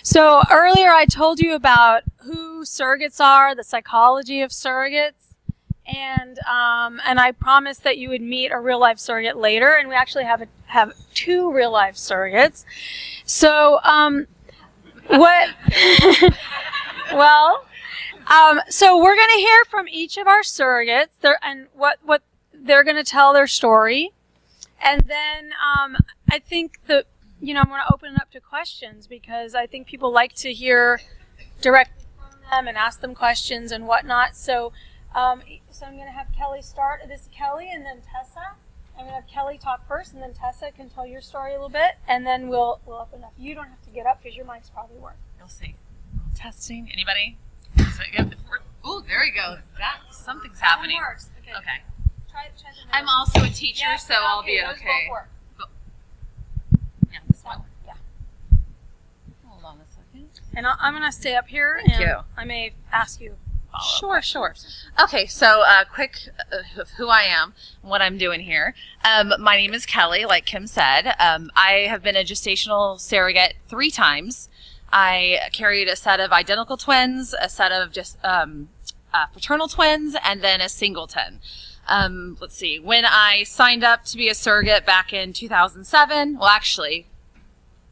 So earlier I told you about who surrogates are, the psychology of surrogates, and I promised that you would meet a real life surrogate later, and we actually have two real life surrogates. So what? Well, so we're going to hear from each of our surrogates, and what they're going to tell their story, and then I think that. I'm going to open it up to questions because I think people like to hear directly from them and ask them questions and whatnot. So, I'm going to have Kelly start. This is Kelly and then Tessa. I'm going to have Kelly talk first, and then Tessa can tell your story a little bit, and then we'll open up. You don't have to get up because your mics probably work. You'll see. Testing. Anybody? Oh, there we go. Something's happening. That works. Okay. Try the I'm also a teacher, yeah, so I'll be those okay. both work. Yeah, this one. Yeah. Hold on a second. And I'm going to stay up here. Thank and you. I may ask you. Sure. Okay, so quick of who I am, what I'm doing here. My name is Kelly, like Kim said. I have been a gestational surrogate 3 times. I carried a set of identical twins, a set of just fraternal twins, and then a singleton. Let's see, when I signed up to be a surrogate back in 2007, well actually,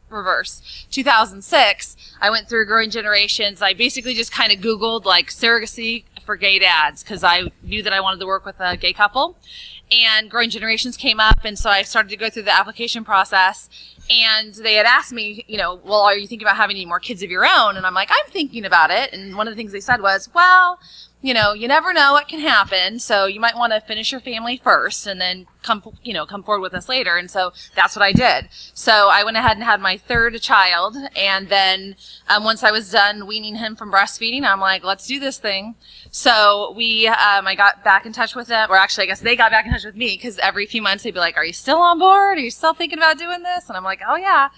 reverse, 2006, I went through Growing Generations. I basically just kind of Googled like surrogacy for gay dads because I knew that I wanted to work with a gay couple. And Growing Generations came up, and so I started to go through the application process. And they had asked me, well, are you thinking about having any more kids of your own? And I'm like, I'm thinking about it. And one of the things they said was, well, you never know what can happen. So you might want to finish your family first and then come forward with us later. And so that's what I did. So I went ahead and had my 3rd child. And then once I was done weaning him from breastfeeding, I'm like, let's do this thing. So I got back in touch with them, or actually I guess they got back in touch with me because every few months they'd be like, are you still on board? Are you still thinking about doing this? And I'm like, oh yeah.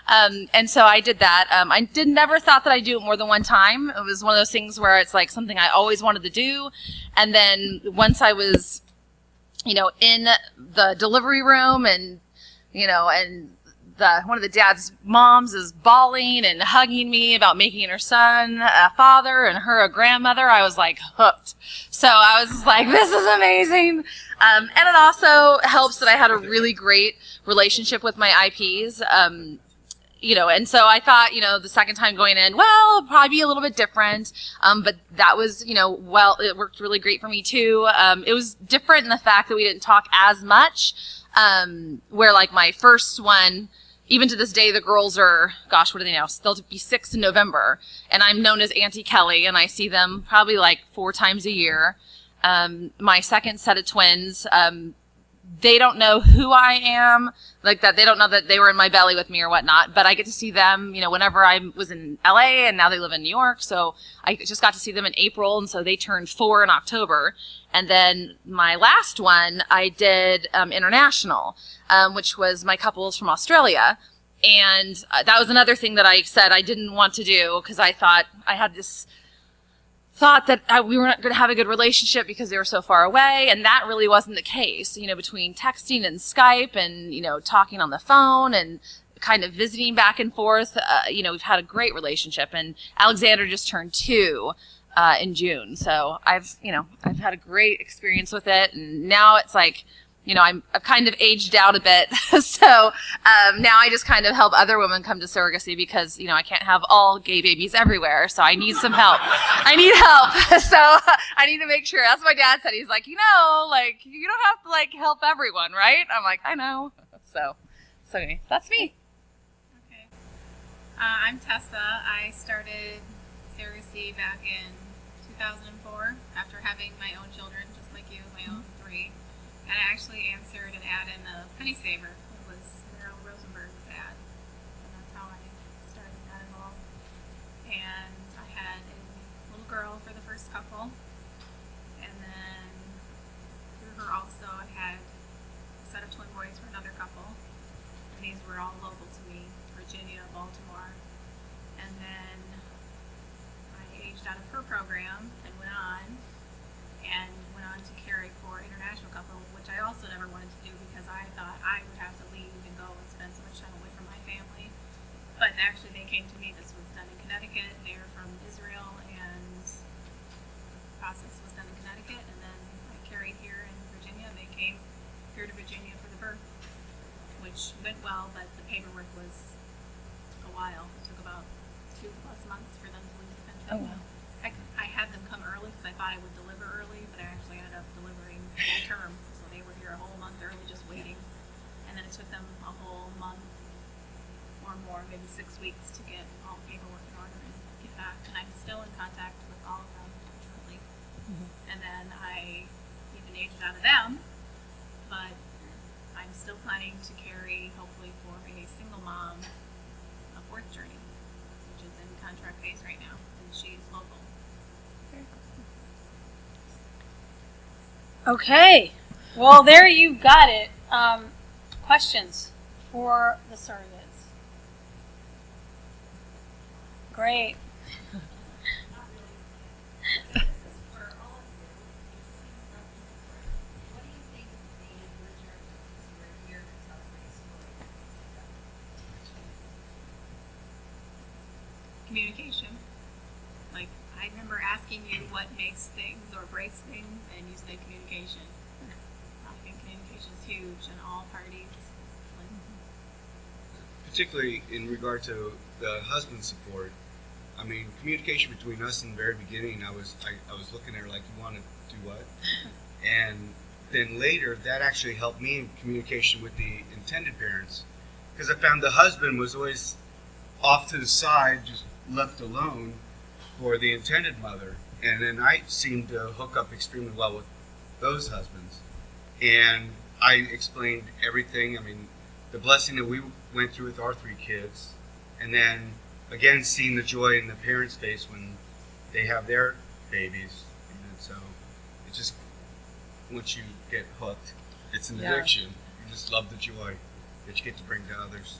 And so I did that. I never thought that I'd do it more than one time. It was one of those things where it's like something I always wanted to do. And then once I was, in the delivery room and one of the dad's moms is bawling and hugging me about making her son a father and her a grandmother, I was like hooked. So I was just like, this is amazing. And it also helps that I had a really great relationship with my IPs. And so I thought, the second time going in, well, it'll probably be a little bit different. But that was, it worked really great for me too. It was different in the fact that we didn't talk as much. Where like my first one, even to this day, the girls are, gosh, what are they now? They'll be 6 in November. And I'm known as Auntie Kelly, and I see them probably like 4 times a year. My second set of twins, they don't know who I am, like that. They don't know that they were in my belly with me or whatnot, but I get to see them, whenever I was in LA, and now they live in New York. So I just got to see them in April. And so they turned 4 in October. And then my last one, I did international, which was my couples from Australia. And that was another thing that I said I didn't want to do because I thought I had this thought that we weren't going to have a good relationship because they were so far away, and that really wasn't the case. Between texting and Skype and talking on the phone and kind of visiting back and forth, we've had a great relationship. And Alexander just turned 2 in June, so I've had a great experience with it. And now it's like, I've kind of aged out a bit, so now I just kind of help other women come to surrogacy because, I can't have all gay babies everywhere, so I need some help. I need help, so I need to make sure. That's what my dad said. He's like, you don't have to, help everyone, right? I'm like, I know. So anyway, that's me. Okay. I'm Tessa. I started surrogacy back in 2004 after having my own children, just like you, my own 3. And I actually answered an ad in the Penny Saver. It was Meryl Rosenberg's ad. And that's how I started that involved. And I had a little girl for the first couple. And then through her also I had a set of twin boys for another couple. And these were all local to me, Virginia, Baltimore. And then I aged out of her program and went on to carry for international couple, which I also never wanted to do because I thought I would have to leave and go and spend so much time away from my family. But actually they came to me. This was done in which went well, but the paperwork was a while. It took about 2+ months for them to leave the country. Oh, wow. I had them come early because I thought I would deliver early, but I actually ended up delivering full term. So they were here a whole month early just waiting. And then it took them a whole month or more, maybe 6 weeks to get all the paperwork in order and get back. And I'm still in contact with all of them, unfortunately. And then I even aged out of them, but I'm still planning to carry, hopefully for a single mom, a 4th journey, which is in contract phase right now, and she's local. Okay. Well, there you got it. Questions for the surrogates? Great. Communication. Like, I remember asking you what makes things or breaks things, and you said communication. I think communication is huge in all parties. Particularly in regard to the husband support. I mean, communication between us in the very beginning, I was looking at her like, you want to do what? And then later, that actually helped me in communication with the intended parents, because I found the husband was always off to the side, just left alone for the intended mother. And then I seemed to hook up extremely well with those husbands. And I explained everything. I mean, the blessing that we went through with our 3 kids, and then again seeing the joy in the parents' face when they have their babies. And so it just, once you get hooked, it's an addiction. You just love the joy that you get to bring to others.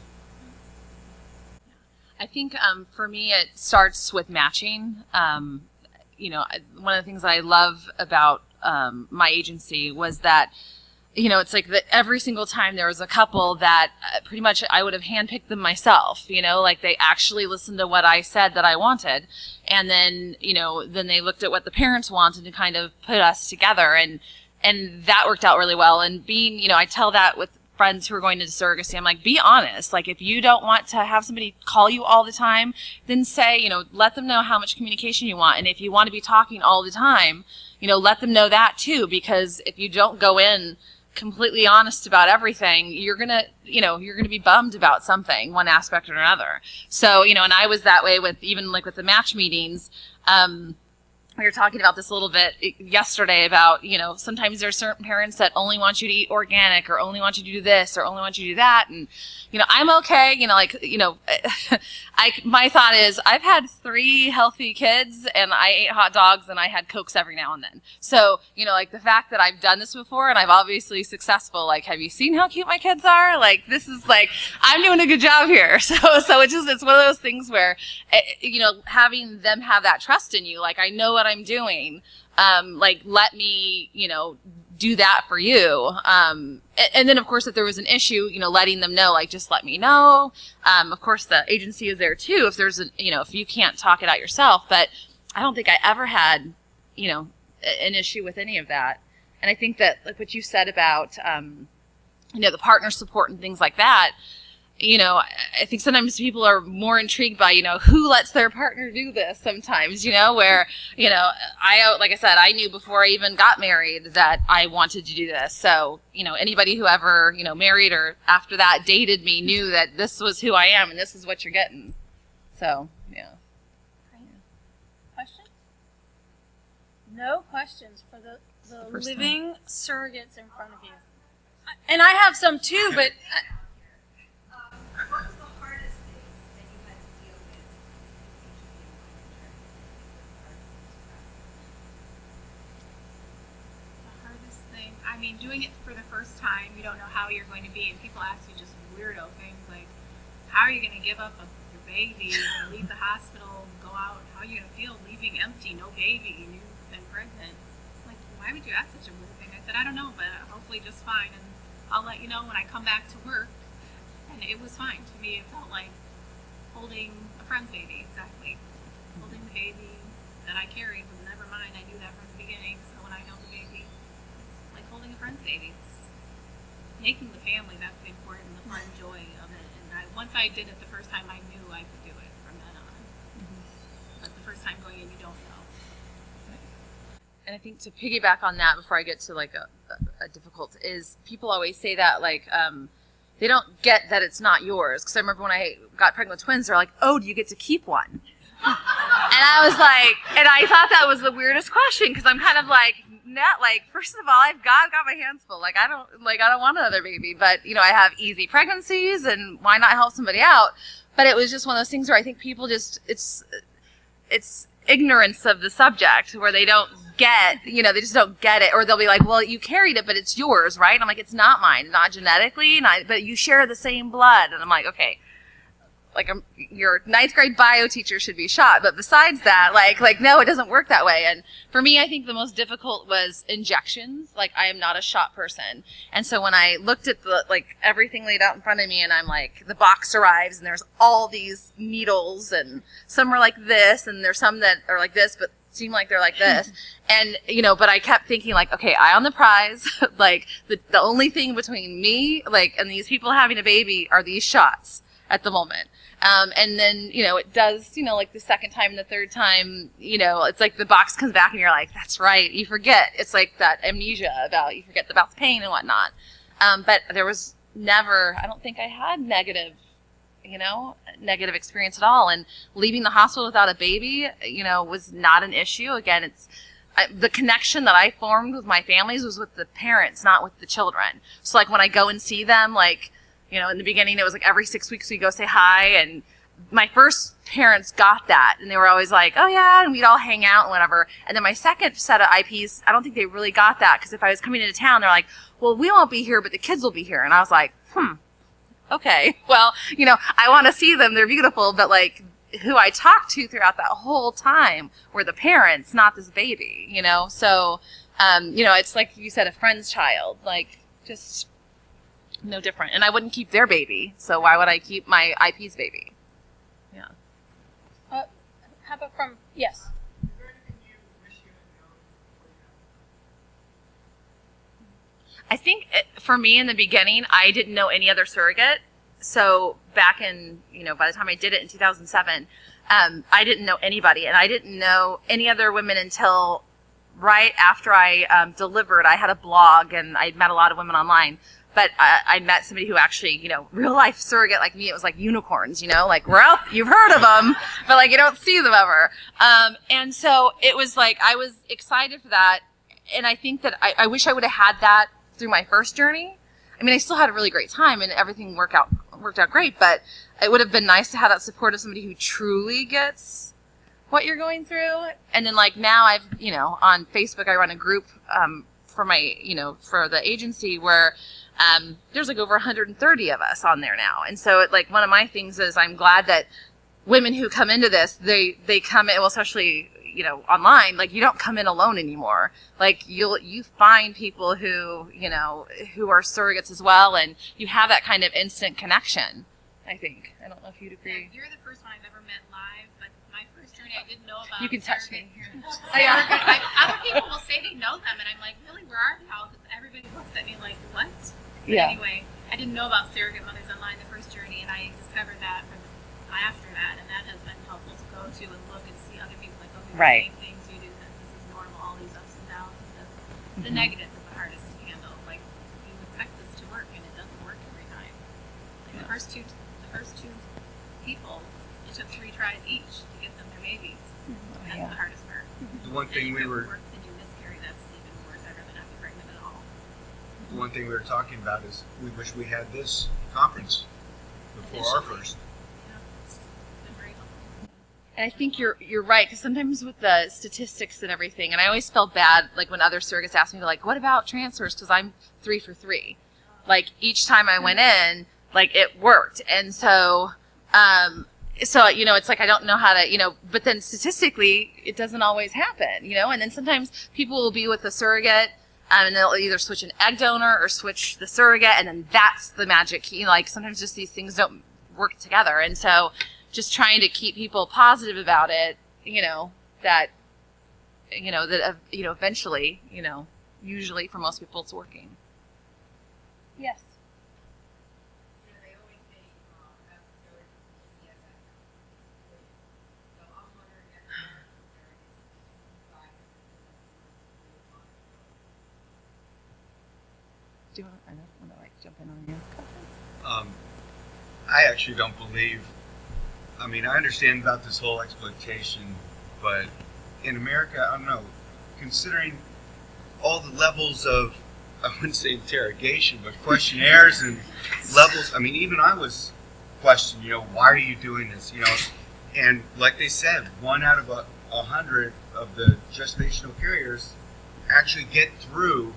I think for me, it starts with matching. One of the things that I love about my agency was that, it's like that every single time there was a couple that pretty much I would have handpicked them myself, like they actually listened to what I said that I wanted. And then, then they looked at what the parents wanted to kind of put us together. And that worked out really well. And being, I tell that with friends who are going into surrogacy, I'm like, be honest. Like, if you don't want to have somebody call you all the time, then say, let them know how much communication you want. And if you want to be talking all the time, let them know that too, because if you don't go in completely honest about everything, you're gonna be bummed about something, one aspect or another. So, and I was that way with even like with the match meetings. We were talking about this a little bit yesterday about, sometimes there's certain parents that only want you to eat organic, or only want you to do this, or only want you to do that. And, I'm okay. My thought is I've had 3 healthy kids, and I ate hot dogs, and I had Cokes every now and then. So, like the fact that I've done this before and I've obviously successful, like, have you seen how cute my kids are? Like, this is like, I'm doing a good job here. So it's one of those things where, having them have that trust in you, like, I know what I'm doing. Like, let me, do that for you. And then of course, if there was an issue, letting them know, like, just let me know. Of course the agency is there too, if there's if you can't talk it out yourself, but I don't think I ever had, an issue with any of that. And I think that, like what you said about, the partner support and things like that, I think sometimes people are more intrigued by, who lets their partner do this sometimes, where, like I said, I knew before I even got married that I wanted to do this. So, anybody who ever, married or after that dated me knew that this was who I am and this is what you're getting. So, yeah. Questions? No questions for the living surrogates in front of you. And I have some too, but... What was the hardest thing that you had to deal with? The hardest thing, doing it for the first time, you don't know how you're going to be, and people ask you just weirdo things like, how are you going to give up your baby, leave the hospital, go out, how are you going to feel leaving empty, no baby, and you've been pregnant? Like, why would you ask such a weird thing? I said, I don't know, but hopefully just fine, and I'll let you know when I come back to work. And it was fine. To me, it felt like holding a friend's baby, exactly. Holding the baby that I carried was never mine. I knew that from the beginning. So when I held the baby, it's like holding a friend's baby. It's making the family, that's the important, the fun joy of it. And once I did it the first time, I knew I could do it from then on. But the first time going in, you don't know. And I think to piggyback on that before I get to like a difficult is people always say that like they don't get that it's not yours. Because I remember when I got pregnant with twins, they're like, oh, do you get to keep one? And I was like, and I thought that was the weirdest question because I'm kind of like, not like, first of all, I've got my hands full. Like I don't want another baby, but you know, I have easy pregnancies, and why not help somebody out? But it was just one of those things where I think people just it's ignorance of the subject where they don't get, you know, they just don't get it, or they'll be like, well, you carried it, but it's yours, right? And I'm like, it's not mine, not genetically, but you share the same blood. And I'm like, okay. Like your ninth grade bio teacher should be shot. But besides that, like, no, it doesn't work that way. And for me, I think the most difficult was injections. Like I am not a shot person. And so when I looked at the, like everything laid out in front of me and I'm like, the box arrives and there's all these needles and some are like this and there's some that are like this, but seem like they're like this. And, you know, but I kept thinking like, okay, eye on the prize. Like the only thing between me, like, and these people having a baby are these shots at the moment. And then, you know, it does, you know, like the second time and the third time, you know, it's like the box comes back and you're like, that's right. You forget. It's like that amnesia about, you forget about the pain and whatnot. But there was never, I don't think I had negative experience at all. And leaving the hospital without a baby, you know, was not an issue. Again, the connection that I formed with my families was with the parents, not with the children. So like when I go and see them, like, you know, in the beginning, it was like every 6 weeks we go say hi. And my first parents got that. And they were always like, oh, yeah. And we'd all hang out and whatever. And then my second set of IPs, I don't think they really got that. Because if I was coming into town, they're like, well, we won't be here, but the kids will be here. And I was like, okay. Well, you know, I want to see them. They're beautiful. But like who I talked to throughout that whole time were the parents, not this baby, you know. So, you know, it's like you said, a friend's child. Like just no different. And I wouldn't keep their baby, so why would I keep my IP's baby? Yeah. How about from, yes. Is there anything you wish you had known before you had? I think for me in the beginning, I didn't know any other surrogate. So back in, you know, by the time I did it in 2007, I didn't know anybody, and I didn't know any other women until right after I delivered. I had a blog, and I met a lot of women online. But I met somebody who actually, you know, real life surrogate like me. It was like unicorns, you know, like you've heard of them, but like you don't see them ever. And so it was like I was excited for that, and I think that I wish I would have had that through my first journey. I mean, I still had a really great time, and everything worked out great. But it would have been nice to have that support of somebody who truly gets what you're going through. And then like now I've, you know, on Facebook I run a group for my, you know, for the agency where. There's like over 130 of us on there now. And so like one of my things is I'm glad that women who come into this, they come in, well, especially, you know, online, like you don't come in alone anymore. Like you find people who, you know, who are surrogates as well. And you have that kind of instant connection, I think. I don't know if you'd agree. Yeah, you're the first one I've ever met live, but my first journey I didn't know about. You can touch me. Surrogate. Other people will say they know them, and I'm like, really, where are y'all? Because everybody looks at me like, what? But Yeah. anyway, I didn't know about surrogate mothers online the first journey, and I discovered that after that, and that has been helpful to go to and look and see other people like, okay, Right. the same things you do, that this is normal, all these ups and downs. The negative is the hardest to handle. Like you expect this to work, and it doesn't work every time. Like the first two people, it took 3 tries each to get them their babies. That's the hardest part. The one thing and if we were it works and you miscarry, that's even worse. I'd rather not be pregnant at all. the one thing we were talking about is we wish we had this conference before our first. Yeah, it's been very helpful. And I think you're right, because sometimes with the statistics and everything, and I always felt bad like when other surrogates asked me, like, what about transfers? Because I'm 3 for 3. Like each time I went in, like it worked. And so, you know, it's like I don't know how to, you know, but then statistically it doesn't always happen, you know. And then sometimes people will be with a surrogate, and they'll either switch an egg donor or switch the surrogate, and then that's the magic key. Like sometimes just these things don't work together. And so just trying to keep people positive about it, you know, that eventually, you know, usually for most people it's working. Yes. do you want to like jump in on you? I actually don't believe. I mean, I understand about this whole exploitation, but in America, I don't know. Considering all the levels of, I wouldn't say interrogation, but questionnaires and levels. I mean, even I was questioned. You know, why are you doing this? You know, and like they said, 1 out of 100 of the gestational carriers actually get through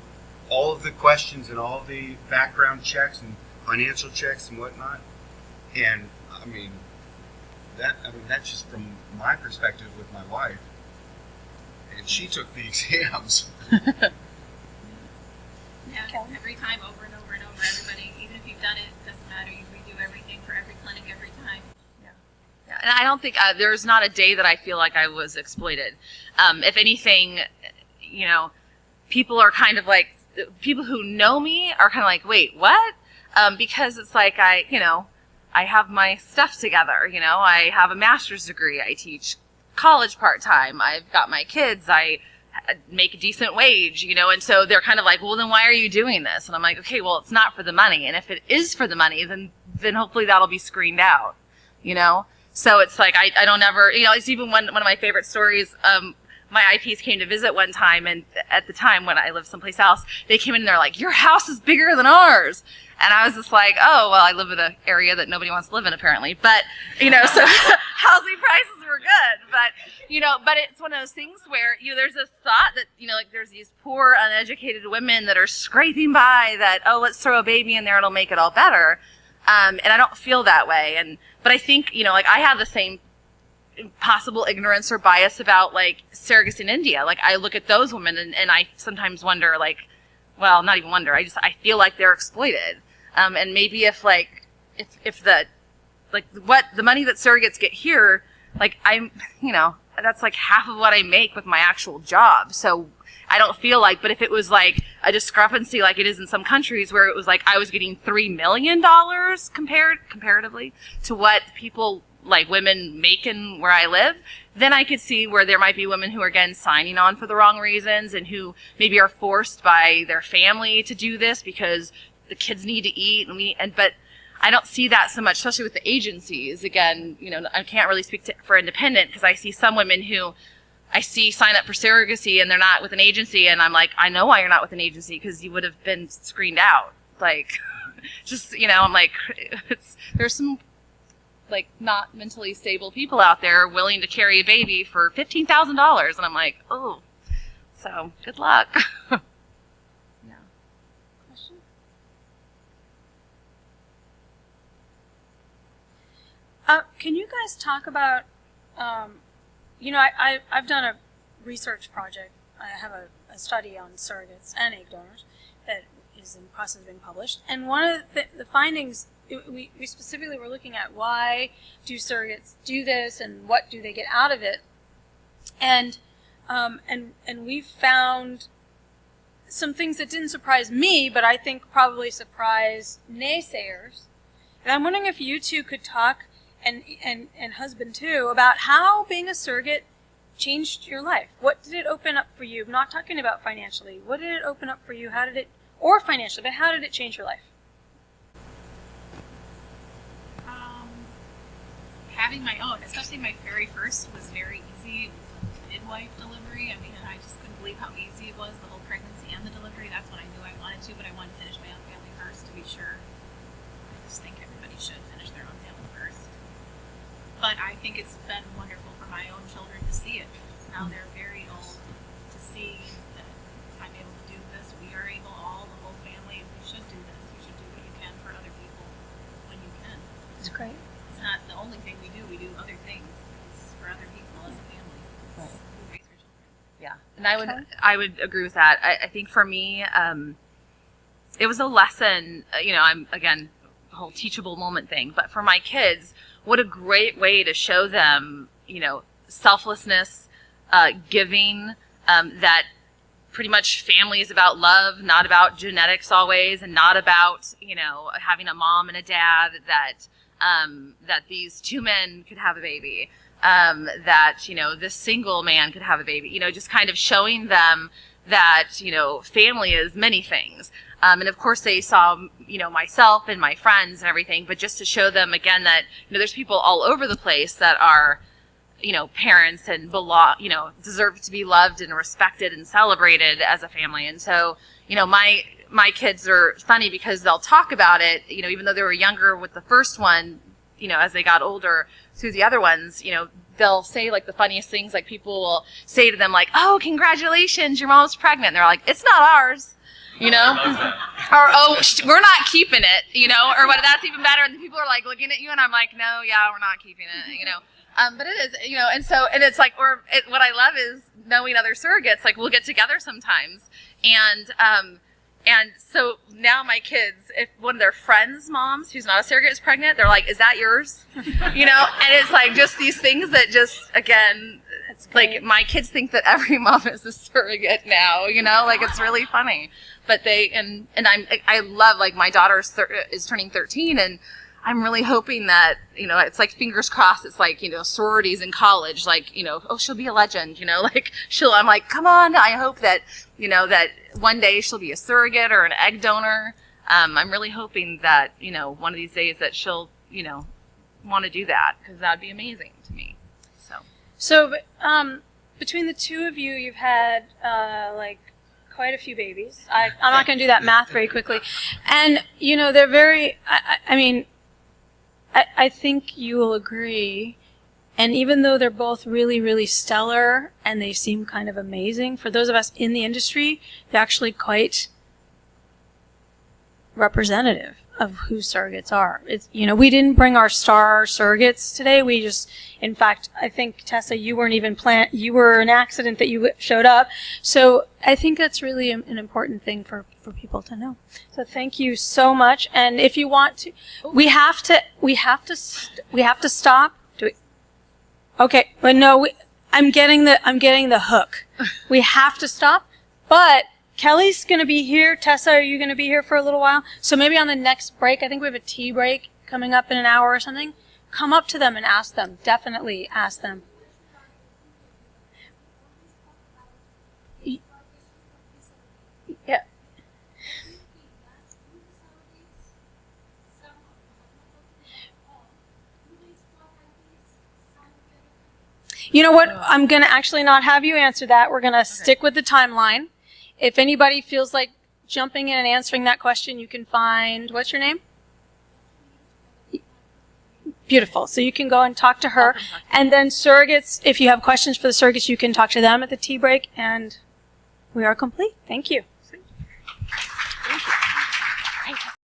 all of the questions and all the background checks and financial checks and whatnot. And I mean, that's just from my perspective with my wife. And she took the exams. Yeah, every time, over and over and over, everybody, even if you've done it, doesn't matter, you redo everything for every clinic every time. Yeah, and I don't think there's not a day that I feel like I was exploited. If anything, you know, people are kind of like, people who know me are kind of like, wait, what? Because it's like I have my stuff together, you know, I have a master's degree, I teach college part-time, I've got my kids, I make a decent wage, you know, and so they're kind of like, well, then why are you doing this? And I'm like, okay, well, it's not for the money. And if it is for the money, then hopefully that'll be screened out, you know? So it's like, I don't ever, you know, it's even one of my favorite stories. My IPs came to visit one time, and at the time when I lived someplace else, they came in and they're like, your house is bigger than ours. And I was just like, oh, well, I live in an area that nobody wants to live in, apparently. But, you know, so housing prices were good. But, you know, but it's one of those things where, you know, there's this thought that, you know, like there's these poor, uneducated women that are scraping by that, oh, let's throw a baby in there, it'll make it all better. And I don't feel that way. But I think, you know, like I have the same possible ignorance or bias about like surrogacy in India. Like I look at those women and I sometimes wonder, like, well, not even wonder, I feel like they're exploited. And maybe if the money that surrogates get here, like I'm, you know, that's like half of what I make with my actual job. So I don't feel like, but if it was like a discrepancy like it is in some countries where it was like I was getting $3 million comparatively to what people like women making where I live, then I could see where there might be women who are again signing on for the wrong reasons and who maybe are forced by their family to do this because the kids need to eat but I don't see that so much, especially with the agencies. Again, you know, I can't really speak for independent because I see some women who I see sign up for surrogacy and they're not with an agency, and I'm like, I know why you're not with an agency because you would have been screened out. Like, just, you know, I'm like, there's some like not mentally stable people out there willing to carry a baby for $15,000, and I'm like, oh, so good luck. Yeah. Question? Can you guys talk about, you know, I've done a research project. I have a study on surrogates and egg donors that is in the process of being published. And one of the findings, we specifically were looking at why do surrogates do this and what do they get out of it. And we found some things that didn't surprise me, but I think probably surprise naysayers. And I'm wondering if you two could talk, and husband too, about how being a surrogate changed your life. What did it open up for you? I'm not talking about financially. What did it open up for you? How did it, or financially, but how did it change your life? Having my own, especially my very first, was very easy. It was a midwife delivery. I mean, I just couldn't believe how easy it was, the whole pregnancy and the delivery. That's what I knew I wanted to, but I wanted to finish my own family first to be sure. I just think everybody should finish their own family first. But I think it's been wonderful for my own children to see it. Now they're very old, to see that I'm able to do this. We are able, all the whole family, we should do this. You should do what you can for other people when you can. That's great. It's not the only thing we do other things. It's for other people as a family. Right. We raise our children. Yeah, and I would agree with that. I think for me, it was a lesson. You know, I'm again the whole teachable moment thing, but for my kids, what a great way to show them, you know, selflessness, giving. That pretty much family is about love, not about genetics always, and not about, you know, having a mom and a dad. That these two men could have a baby, that, you know, this single man could have a baby, you know, just kind of showing them that, family is many things. And of course they saw, myself and my friends and everything, but just to show them again that, there's people all over the place that are, parents and belong, deserve to be loved and respected and celebrated as a family. And so, my kids are funny because they'll talk about it, even though they were younger with the first one, as they got older through the other ones, they'll say like the funniest things, like people will say to them like, "Oh, congratulations, your mom's pregnant." And they're like, "It's not ours." Or, "Oh, we're not keeping it," or what, that's even better. And the people are like looking at you and I'm like, "No, yeah, we're not keeping it," but it is, and it's like, what I love is knowing other surrogates, like we'll get together sometimes. And so now my kids, if one of their friends' moms who's not a surrogate is pregnant, they're like, "Is that yours?" And it's like just these things that just, again, like my kids think that every mom is a surrogate now, like it's really funny. But I love, like my daughter is turning 13 and I'm really hoping that, it's like fingers crossed. It's like, sororities in college, like, oh, she'll be a legend, like I'm like, come on. I hope that, that one day she'll be a surrogate or an egg donor. I'm really hoping that, one of these days that she'll, want to do that, because that'd be amazing to me. So, between the two of you, you've had, quite a few babies. I'm not going to do that math very quickly. And, they're very, I think you will agree, and even though they're both really, really stellar and they seem kind of amazing, for those of us in the industry, they're actually quite representative of who surrogates are. It's, we didn't bring our star surrogates today. We just, in fact, I think, Tessa, you weren't even you were an accident that you showed up. So I think that's really an important thing for people to know. So thank you so much. And if you want to, we have to stop. Okay, but no, I'm getting the hook. We have to stop, but Kelly's going to be here. Tessa, are you going to be here for a little while? So maybe on the next break, I think we have a tea break coming up in an hour or something. Come up to them and ask them. Definitely ask them. Yeah. You know what? I'm going to actually not have you answer that. We're going to stick with the timeline. If anybody feels like jumping in and answering that question, you can find, what's your name? Beautiful. So you can go and talk to her. And then surrogates, if you have questions for the surrogates, you can talk to them at the tea break. And we are complete. Thank you.